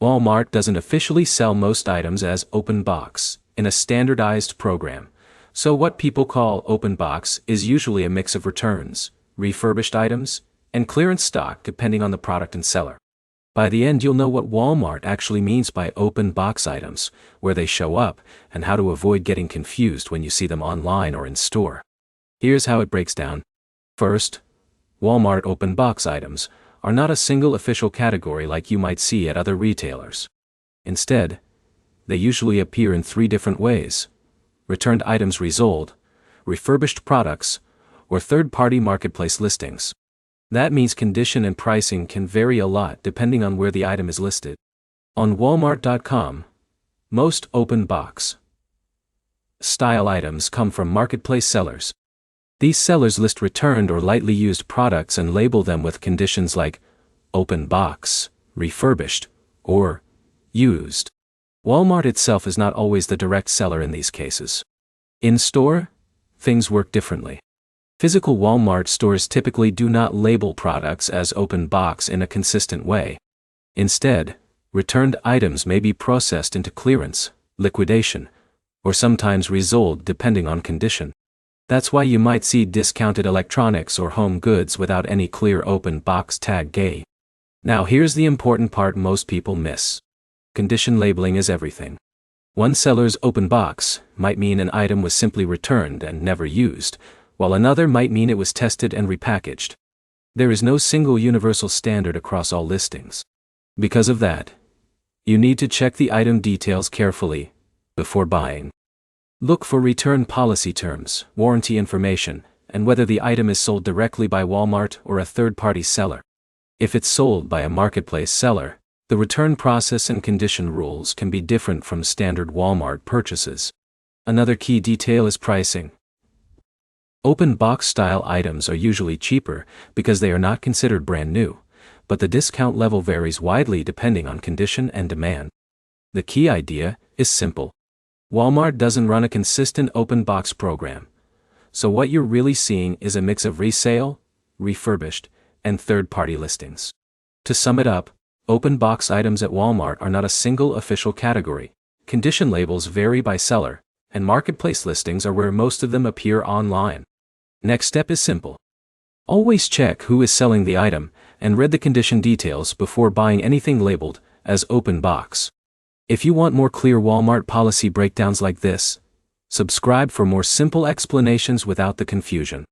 Walmart doesn't officially sell most items as open box in a standardized program, so what people call open box is usually a mix of returns, refurbished items, and clearance stock depending on the product and seller. By the end, you'll know what Walmart actually means by open box items, where they show up, and how to avoid getting confused when you see them online or in store. Here's how it breaks down. First, Walmart open box items are not a single official category like you might see at other retailers. Instead, they usually appear in 3 different ways: returned items resold, refurbished products, or third-party marketplace listings. That means condition and pricing can vary a lot depending on where the item is listed. On Walmart.com, most open box style items come from marketplace sellers. These sellers list returned or lightly used products and label them with conditions like open box, refurbished, or used. Walmart itself is not always the direct seller in these cases. In store, things work differently. Physical Walmart stores typically do not label products as open box in a consistent way. Instead, returned items may be processed into clearance, liquidation, or sometimes resold depending on condition. That's why you might see discounted electronics or home goods without any clear open box tag gay. Now here's the important part most people miss. Condition labeling is everything. One seller's open box might mean an item was simply returned and never used, while another might mean it was tested and repackaged. There is no single universal standard across all listings. Because of that, you need to check the item details carefully before buying. Look for return policy terms, warranty information, and whether the item is sold directly by Walmart or a third-party seller. If it's sold by a marketplace seller, the return process and condition rules can be different from standard Walmart purchases. Another key detail is pricing. Open box style items are usually cheaper because they are not considered brand new, but the discount level varies widely depending on condition and demand. The key idea is simple. Walmart doesn't run a consistent open box program, so what you're really seeing is a mix of resale, refurbished, and third-party listings. To sum it up, open box items at Walmart are not a single official category. Condition labels vary by seller, and marketplace listings are where most of them appear online. Next step is simple. Always check who is selling the item and read the condition details before buying anything labeled as open box. If you want more clear Walmart policy breakdowns like this, subscribe for more simple explanations without the confusion.